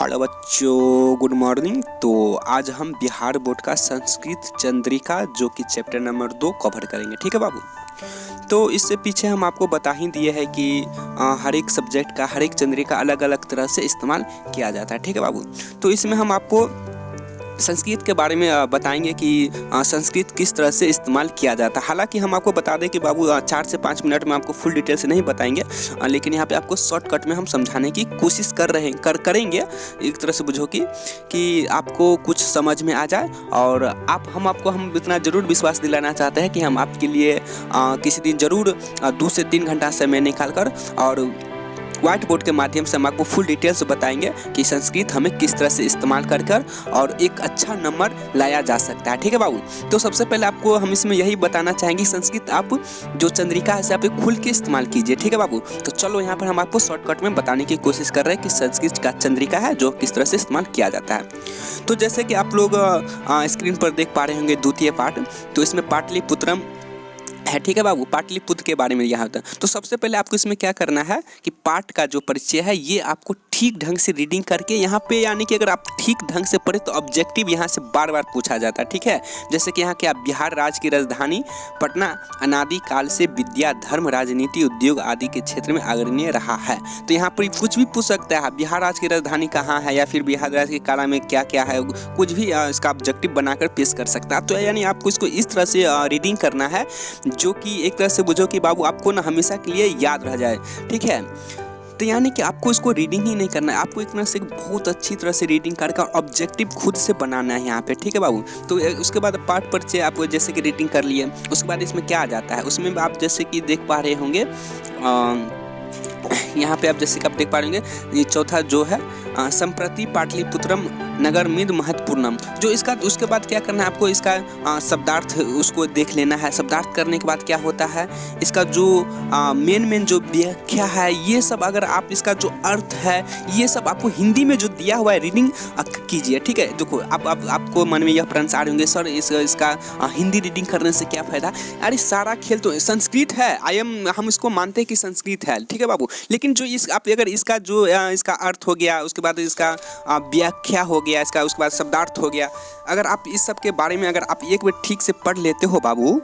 Hello बच्चों, good morning. तो आज हम बिहार बोर्ड का संस्कृत चंद्रिका जो कि चैप्टर नंबर 2 कवर करेंगे। ठीक है बाबू। तो इससे पीछे हम आपको बता ही दिए है कि हर एक सब्जेक्ट का हर एक चंद्रिका अलग अलग तरह से इस्तेमाल किया जाता है। ठीक है बाबू। तो इसमें हम आपको संस्कृत के बारे में बताएंगे कि संस्कृत किस तरह से इस्तेमाल किया जाता है। हालांकि हम आपको बता दें कि बाबू 4 से 5 मिनट में आपको फुल डिटेल से नहीं बताएंगे, लेकिन यहाँ पे आपको शॉर्टकट में हम समझाने की कोशिश करेंगे। एक तरह से बुझो कि आपको कुछ समझ में आ जाए। और हम इतना ज़रूर विश्वास दिलाना चाहते हैं कि हम आपके लिए किसी दिन ज़रूर 2 से 3 घंटा समय निकाल कर और व्हाइट बोर्ड के माध्यम से हम आपको फुल डिटेल्स बताएंगे कि संस्कृत हमें किस तरह से इस्तेमाल कर और एक अच्छा नंबर लाया जा सकता है। ठीक है बाबू। तो सबसे पहले आपको हम इसमें यही बताना चाहेंगे, संस्कृत आप जो चंद्रिका है आप खुल के इस्तेमाल कीजिए। ठीक है बाबू। तो चलो यहाँ पर हम आपको शॉर्टकट में बताने की कोशिश कर रहे हैं कि संस्कृत का चंद्रिका है जो किस तरह से इस्तेमाल किया जाता है। तो जैसे कि आप लोग स्क्रीन पर देख पा रहे होंगे द्वितीय पाठ, तो इसमें पाटलिपुत्रम है। ठीक है बाबू। पाटलिपुत्र के बारे में यहाँ होता है। तो सबसे पहले आपको इसमें क्या करना है कि पाठ का जो परिचय है ये आपको ठीक ढंग से रीडिंग करके यहाँ पे, यानी कि अगर आप ठीक ढंग से पढ़े तो ऑब्जेक्टिव यहाँ से बार बार पूछा जाता है। ठीक है। जैसे कि यहाँ क्या, बिहार राज्य की राजधानी पटना अनादि काल से विद्या, धर्म, राजनीति, उद्योग आदि के क्षेत्र में अग्रणी रहा है। तो यहाँ पर कुछ भी पूछ सकता है, बिहार राज्य की राजधानी कहाँ है, या फिर बिहार राज्य की काला में क्या क्या है, कुछ भी इसका ऑब्जेक्टिव बनाकर पेश कर सकता है। तो यानी आपको इसको इस तरह से रीडिंग करना है जो कि एक तरह से बुझो कि बाबू आपको ना हमेशा के लिए याद रह जाए। ठीक है। तो यानी कि आपको इसको रीडिंग ही नहीं करना है, आपको एक तरह से बहुत अच्छी तरह से रीडिंग करके ऑब्जेक्टिव खुद से बनाना है यहाँ पे। ठीक है बाबू। तो उसके बाद पाठ परिचय आप जैसे कि रीडिंग कर लिए, उसके बाद इसमें क्या आ जाता है, उसमें आप जैसे कि देख पा रहे होंगे यहाँ पे आप जैसे कि आप देख पा रहे होंगे ये चौथा जो है संप्रति पाटलिपुत्रम नगर मिद महत्वपूर्णम, जो इसका उसके बाद क्या करना है आपको, इसका शब्दार्थ उसको देख लेना है। शब्दार्थ करने के बाद क्या होता है, इसका जो मेन जो व्याख्या है ये सब, अगर आप इसका जो अर्थ है ये सब आपको हिंदी में जो दिया हुआ है रीडिंग कीजिए। ठीक है। देखो आपको मन में यह प्रश्न आ रहे होंगे, सर इसका हिंदी रीडिंग करने से क्या फायदा। अरे सारा खेल तो संस्कृत है, हम इसको मानते हैं कि संस्कृत है। ठीक है बाबू। लेकिन जो आप अगर इसका जो इसका अर्थ हो गया, उसके बाद इसका व्याख्या हो गया, इसका उसके बाद शब्दार्थ हो गया, अगर आप इस सब के बारे में अगर आप एक बार ठीक से पढ़ लेते हो बाबू,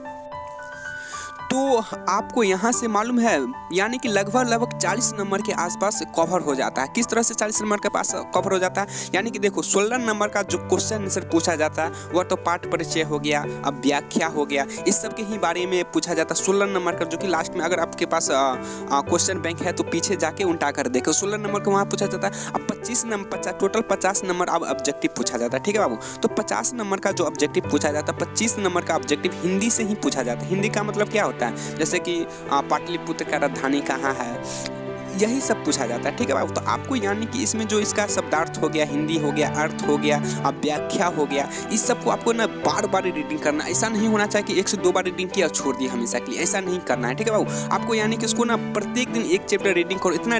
तो आपको यहाँ से मालूम है यानी कि लगभग 40 नंबर के आसपास कवर हो जाता है। किस तरह से 40 नंबर के पास कवर हो जाता है, यानी कि देखो 16 नंबर का जो क्वेश्चन आंसर पूछा जाता है वह तो पाठ परिचय हो गया, अब व्याख्या हो गया, इस सब के ही बारे में पूछा जाता है। 16 नंबर का जो कि लास्ट में अगर आपके पास क्वेश्चन बैंक है तो पीछे जाके उल्टा कर देखो, 16 नंबर का वहाँ पूछा जाता है। अब 25 नंबर टोटल 50 नंबर अब ऑब्जेक्टिव पूछा जाता है। ठीक है बाबू। तो 50 नंबर का जो ऑब्जेक्टिव पूछा जाता है, 25 नंबर का ऑब्जेक्टिव हिंदी से ही पूछा जाता है। हिंदी का मतलब क्या होता है, जैसे कि पाटलिपुत्र का राजधानी कहाँ है, यही सब पूछा जाता है। ठीक है बाबू। तो आपको यानी कि इसमें जो इसका शब्दार्थ हो गया, हिंदी हो गया, अर्थ हो गया, अब व्याख्या हो गया, इस सब को आपको ना बार बार रीडिंग करना। ऐसा नहीं होना चाहिए कि 1 से 2 बार रीडिंग किया छोड़ दिया हमेशा के लिए, ऐसा नहीं करना है। ठीक है बाबू। आपको यानी कि इसको ना प्रत्येक दिन एक चैप्टर रीडिंग करो, इतना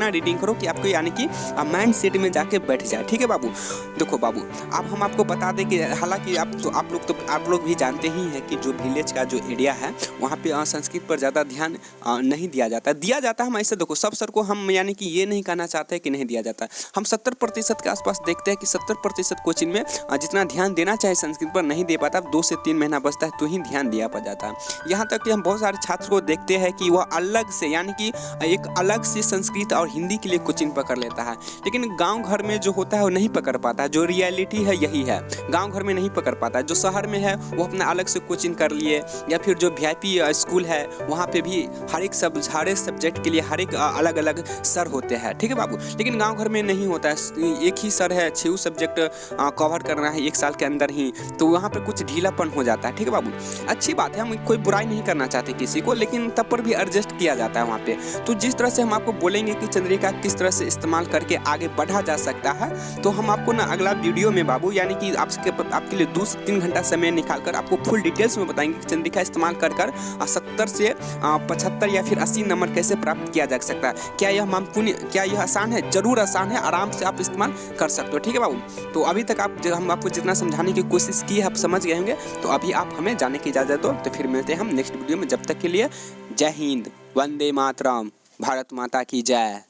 रीडिंग करो कि आपको यानी कि माइंड सेट में जाके बैठ जाए। ठीक है बाबू। देखो बाबू, अब हम आपको बता दें कि हालांकि आप लोग भी जानते ही हैं कि जो विलेज का जो एरिया है वहाँ पे संस्कृत पर ज़्यादा ध्यान नहीं दिया जाता है। हम ऐसे देखो सब सर को हम यानी कि ये नहीं कहना चाहते कि नहीं दिया जाता है, हम 70% के आसपास देखते हैं कि 70% कोचिंग में जितना ध्यान देना चाहिए संस्कृत पर नहीं दे पाता। 2 से 3 महीना बचता है तो ही ध्यान दिया पा जाता है। यहाँ तक कि हम बहुत सारे छात्र को देखते हैं कि वह अलग से यानी कि एक अलग से संस्कृत और हिंदी के लिए कोचिंग पकड़ लेता है, लेकिन गाँव घर में जो होता है वो नहीं पकड़ पाता है। जो रियलिटी है यही है, गाँव घर में नहीं पकड़ पाता है। जो शहर में है वो अपना अलग से कोचिंग कर लिए, या फिर जो VIP स्कूल है वहाँ पे भी हर एक सब्जेक्ट के लिए हर एक अलग अलग सर होते हैं। ठीक है बाबू। लेकिन गांव घर में नहीं होता है, एक ही सर है, 6 सब्जेक्ट कवर करना है 1 साल के अंदर ही, तो वहाँ पे कुछ ढीलापन हो जाता है। ठीक है बाबू। अच्छी बात है, हम कोई बुराई नहीं करना चाहते किसी को, लेकिन तब पर भी एडजस्ट किया जाता है वहाँ पे। तो जिस तरह से हम आपको बोलेंगे कि चंद्रिका किस तरह से इस्तेमाल करके आगे बढ़ा जा सकता है, तो हम आपको ना अगला वीडियो में बाबू यानी कि आपके लिए 2 से 3 घंटा समय निकाल कर आपको फुल डिटेल्स में बताएंगे कि चंद्रिका इस्तेमाल कर 70 से 75 या फिर 80 नंबर कैसे प्राप्त किया जा सकता है। क्या यह आसान है? जरूर आसान है, आराम से आप इस्तेमाल कर सकते हो। ठीक है बाबू। तो अभी तक हम आपको जितना समझाने की कोशिश की है आप समझ गए होंगे, तो अभी आप हमें जाने की इजाज़त दो। तो फिर मिलते हैं हम नेक्स्ट वीडियो में। जब तक के लिए जय हिंद, वंदे मातरम, भारत माता की जय।